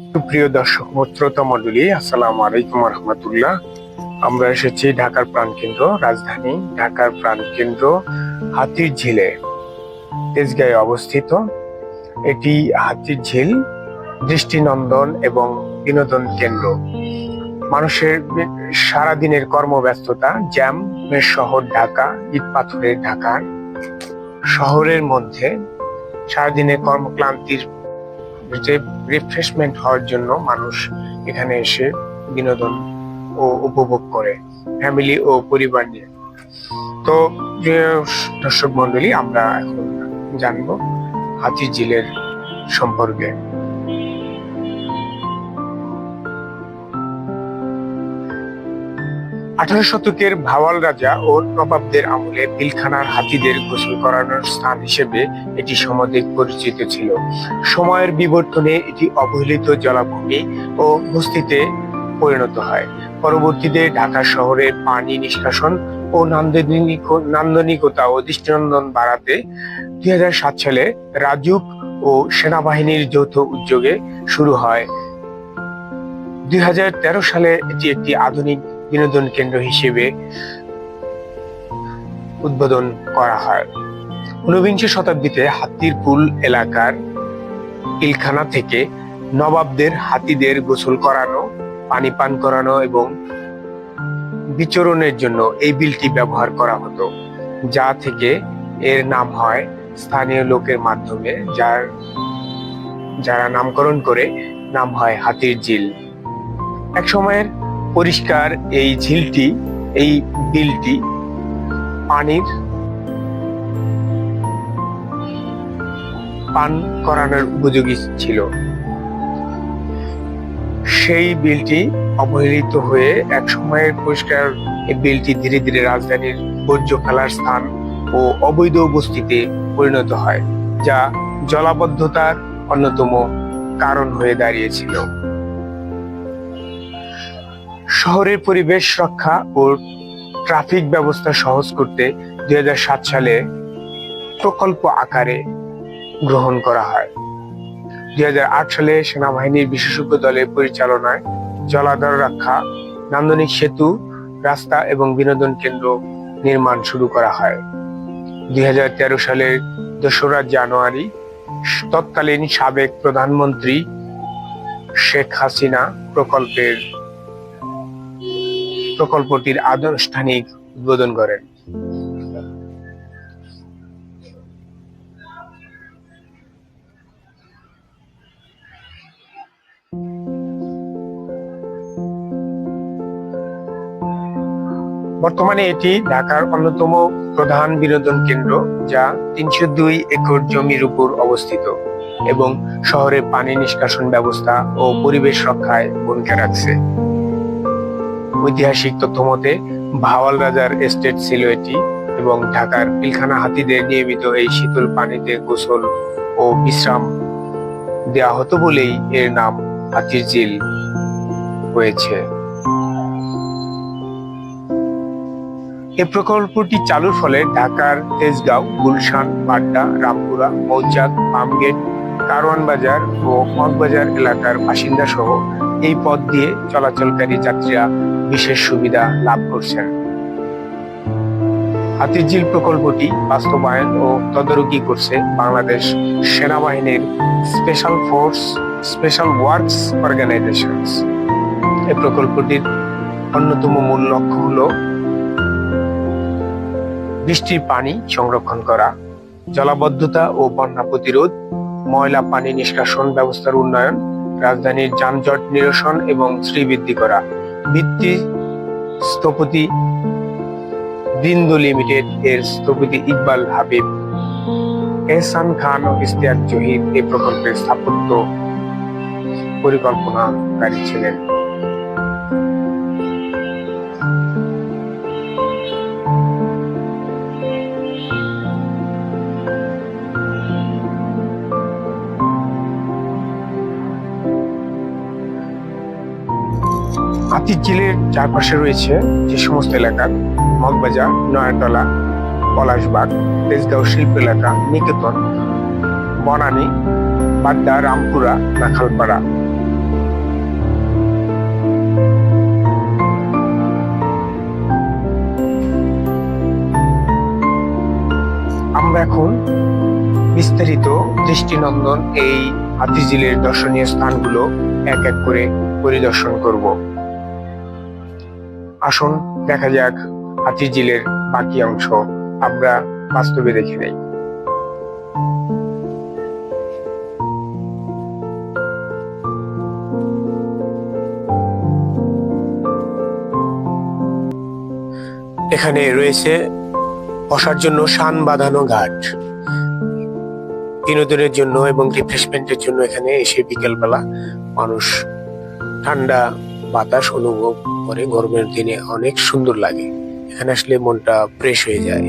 সুপ্রিয় দর্শক শ্রোতা মণ্ডলী, আসসালামু আলাইকুম রহমতুল্লাহ। আমরা এসেছি ঢাকার প্রাণকেন্দ্র রাজধানী ঢাকার প্রাণকেন্দ্র হাতির ঝিলে, তেজগাঁয়ে অবস্থিত। এটি হাতির ঝিল দৃষ্টিনন্দন এবং বিনোদন কেন্দ্র। মানুষের সারাদিনের কর্মব্যস্ততা, জ্যামের শহর ঢাকা, ইট পাথরের ঢাকা শহরের মধ্যে সারাদিনের কর্মক্লান্তির রিফ্রেশমেন্ট হওয়ার জন্য মানুষ এখানে এসে বিনোদন ও উপভোগ করে ফ্যামিলি ও পরিবার নিয়ে। তো দর্শক মন্ডলী, আমরা এখন জানবো হাতির ঝিলের সম্পর্কে। 18 শতকের ভাওয়াল রাজা ও নবাবদের আমলে পিলখানার হাতিদের গোসল করানোর স্থান হিসেবে এটি সমধিক পরিচিত ছিল। সময়ের বিবর্তনে এটি অবহেলিত জলাভূমি ও বস্তিতে পরিণত হয়। পরবর্তীতে ঢাকা শহরের পানি নিষ্কাশন ও নান্দনিকতা ও দৃষ্টিনন্দন বাড়াতে 2007 সালে রাজউক ও সেনাবাহিনীর যৌথ উদ্যোগে শুরু হয়। 2013 সালে এটি একটি আধুনিক বিনোদন কেন্দ্র হিসেবে উদ্বোধন করা হয়। 19বিংশ শতাব্দীতে হাতিরপুল এলাকার পিলখানা থেকে নবাবদের হাতিদের গোসল করানো, পানি পান করানো এবং বিচরণের জন্য এই বিলটি ব্যবহার করা হতো, যা থেকে এর নাম হয় স্থানীয় লোকের মাধ্যমে, যারা নামকরণ করে নাম হয় হাতির ঝিল। এক সময়ের পরিষ্কার এই বিলটি পানির পান করানোর উপযোগী ছিল। সেই বিলটি অবহেলিত হয়ে এক সময়ের পরিষ্কার এই বিলটি ধীরে ধীরে রাজধানীর বর্জ্য ফেলার স্থান ও অবৈধ বস্তিতে পরিণত হয়, যা জলাবদ্ধতার অন্যতম কারণ হয়ে দাঁড়িয়েছিল। শহরের পরিবেশ রক্ষা ও ট্রাফিক ব্যবস্থা সহজ করতে 2007 সালে প্রকল্প আকারে গ্রহণ করা হয়। 2008 সালে সেনাবাহিনীর বিশেষজ্ঞ দলের পরিচালনায় জলাধার রক্ষা, নান্দনিক সেতু, রাস্তা এবং বিনোদন কেন্দ্র নির্মাণ শুরু করা হয়। 2013 সালের 2রা জানুয়ারি তৎকালীন সাবেক প্রধানমন্ত্রী শেখ হাসিনা প্রকল্পটির আনুষ্ঠানিক উদ্বোধন করেন। বর্তমানে এটি ঢাকার অন্যতম প্রধান বিনোদন কেন্দ্র, যা 302 একর জমির উপর অবস্থিত এবং শহরের পানি নিষ্কাশন ব্যবস্থা ও পরিবেশ রক্ষায় ভূমিকা রাখছে। ঐতিহাসিক তথ্য মতে ভাওয়াল রাজার এস্টেট ছিল এটি এবং ঢাকার পিলখানা হাতিদের নিয়মিত এই শীতল পানিতে গোসল ও বিশ্রাম দেওয়া হতো বলেই এর নাম হাতির ঝিল হয়েছে। এই প্রকল্পটি চালুর ফলে ঢাকার তেজগাঁও, গুলশান, বাড্ডা, রামপুরা, মৌচাক, পামগেট, কারওয়ান বাজার ও মগবাজার এলাকার বাসিন্দা সহ এই পথ দিয়ে চলাচলকারী যাত্রীরা বিশেষ সুবিধা লাভ করছেন। হাতির ঝিল প্রকল্পটি বাস্তবায়ন ও তদারকি করছে বাংলাদেশ সেনাবাহিনীর স্পেশাল ওয়ার্কস অর্গানাইজেশনস। এই প্রকল্পটির অন্যতম মূল লক্ষ্য হলো বৃষ্টির পানি সংরক্ষণ করা, জলাবদ্ধতা ও বন্যা প্রতিরোধ, ময়লা পানি নিষ্কাশন ব্যবস্থার উন্নয়ন, রাজধানীর যানজট নিরসন এবং শ্রীবৃদ্ধি করা। ভিত্তি স্থপতি বৃন্দ লিমিটেড এর স্থপতি ইকবাল হাবিব, এহসান খান ও ইশতিয়াক জহির এই প্রকল্পের স্থাপত্য পরিকল্পনাকারী ছিলেন। হাতির ঝিলের চারপাশে রয়েছে যে সমস্ত এলাকা: মগবাজার, নয়াতলা, পলাশবাগ, তেজগাঁও শিল্প এলাকা, নিকেতন, বনানী, বাড্ডা, রামপুরা, নাখালপাড়া, আমরা এখন বিস্তারিত দৃষ্টিনন্দন এই হাতিঝিলের দর্শনীয় স্থানগুলো এক এক করে পরিদর্শন করব। আসুন দেখা যাক হাতিঝিলের বাকি অংশ আমরা বাস্তবে দেখে নেই। এখানে রয়েছে বসার জন্য শান বাঁধানো ঘাট, বিনোদনের জন্য এবং রিফ্রেশমেন্টের জন্য এখানে এসে বিকেলবেলা মানুষ ঠান্ডা বাতাস অনুভব করে। গরমের দিনে অনেক সুন্দর লাগে, এখানে আসলে মনটা ফ্রেশ হয়ে যায়।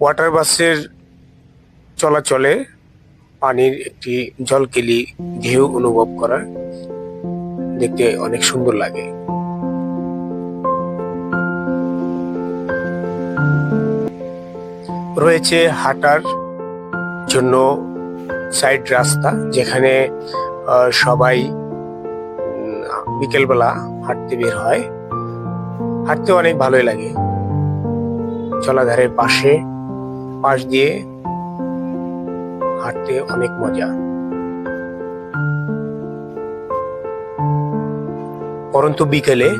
ওয়াটার বাসের চলাচলে পানির একটি জলকেলি ঢেউ অনুভব করা দেখতে অনেক সুন্দর লাগে। রয়েছে হাঁটার জন্য সাইড রাস্তা, যেখানে সবাই বিকেলবেলা হাঁটতে বের হয়। হাঁটতে অনেক ভালোই লাগে, জলাধারের পাশ দিয়ে হাঁটতে অনেক মজা। পরন্তু বিকেলে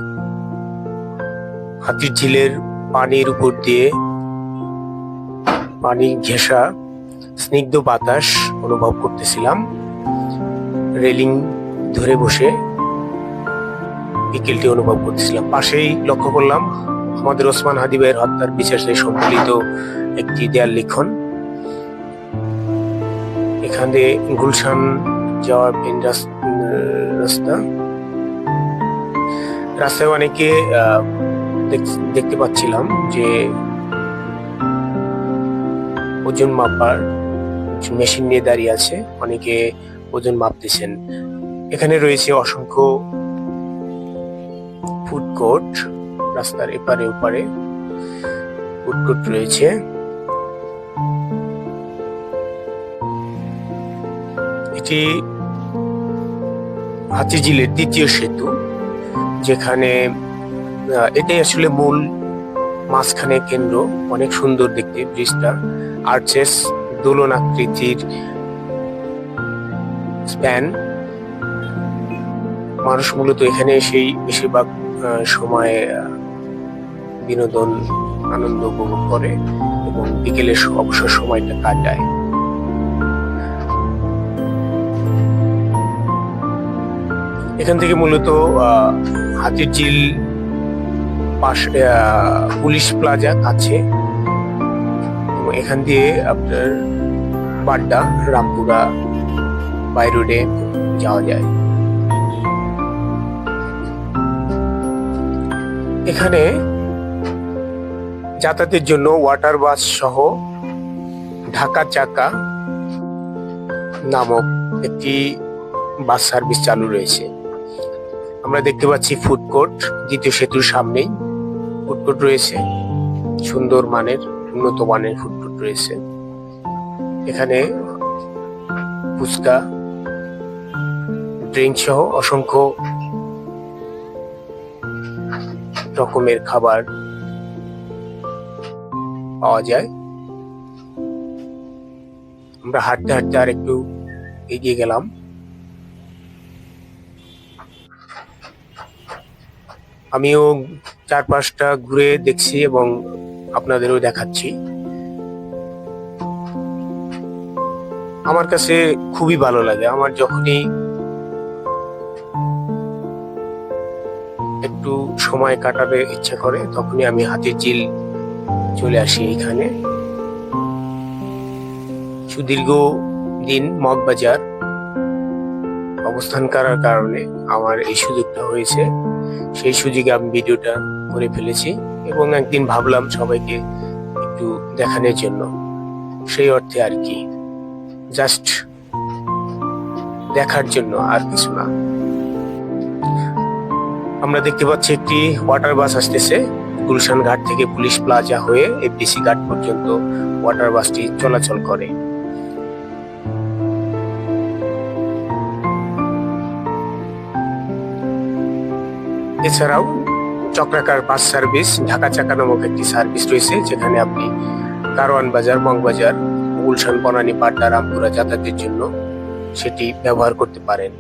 হাতিঝিলের পানির উপর দিয়ে পানি ঘেঁষা স্নিগ্ধ বাতাস অনুভব করতেছিলাম। রেলিং ধরে বসে বিকেলটি অনুভব করতেছিলাম। পাশেই লক্ষ্য করলাম আমাদের ওসমান হাদি ভাইয়ের হত্যার বিচারে সম্মিলিত একটি দেয়াল লিখন। এখানে গুলশান যাওয়ার মেন রাস্তায় অনেকে দেখতে পাচ্ছিলাম যে ওজন মাপার মেশিন নিয়ে দাঁড়িয়ে আছে, অনেকে ওজন মাপতেছেন। এখানে রয়েছে অসংখ্য ফুড কোর্ট, রাস্তার এপারে ওপারে ফুড কোর্ট রয়েছে। এটি হাতিঝিলের দ্বিতীয় সেতু, যেখানে এটাই আসলে মূল মাঝখানে কেন্দ্র। অনেক সুন্দর দেখতে ব্রিজটা, আর্চেস, দোলন আকৃতির স্প্যান। মানুষ মূলত এখানে এসেই বেশিরভাগ সময় বিনোদন আনন্দ উপভোগ করে এবং বিকেলের অবসর সময়টা কাটায়। এখান থেকে মূলত হাতিঝিল পাশে পুলিশ প্লাজা কাছে, এখান দিয়ে আপনার বাড্ডা, রামপুরা, বাই রোডে যাওয়া যায়। এখানে যাতায়াতের জন্য ওয়াটার বাস সহ ঢাকা চাকা নামক একটি বাস সার্ভিস চালু রয়েছে। আমরা দেখতে পাচ্ছি ফুড কোর্ট, দ্বিতীয় সেতুর সামনেই ফুড কোর্ট রয়েছে। সুন্দর মানের, উন্নত মানের ফুড কোর্ট রয়েছে। এখানে ফুচকা, ড্রিঙ্ক সহ অসংখ্য রকমের খাবার পাওয়া যায়। আমরা হাঁটতে হাঁটতে আর একটু এগিয়ে গেলাম। আমিও চারপাশটা ঘুরে দেখছি এবং আপনাদেরও দেখাচ্ছি। আমার কাছে খুবই ভালো লাগে। আমার যখনই একটু সময় কাটাতে ইচ্ছা করে তখনই আমি হাতিঝিল চলে আসি। এখানে সুদীর্ঘ দিন মগবাজার অবস্থান করার কারণে আমার এই সুযোগটা হয়েছে। সেই সুযোগে আমি ভিডিওটা করে ফেলেছি এবং একদিন ভাবলাম সবাইকে একটু দেখানোর জন্য, সেই অর্থে আর কি, জাস্ট দেখার জন্য, আর কিছু না। আমরা দেখতে পাচ্ছি একটি ওয়াটার বাস আসতেছে গুলশান ঘাট থেকে পুলিশ প্লাজা হয়ে এফডিসি ঘাট পর্যন্ত ওয়াটার বাসটি চলাচল করে। এছাড়াও চক্রাকার বাস সার্ভিস ঢাকা চাকা নামক একটি সার্ভিস রয়েছে, যেখানে আপনি কারওয়ান বাজার, মগবাজার, গুলশান, বনানী, পাড্ডা, রামপুরা যাতায়াতের জন্য সেটি ব্যবহার করতে পারেন।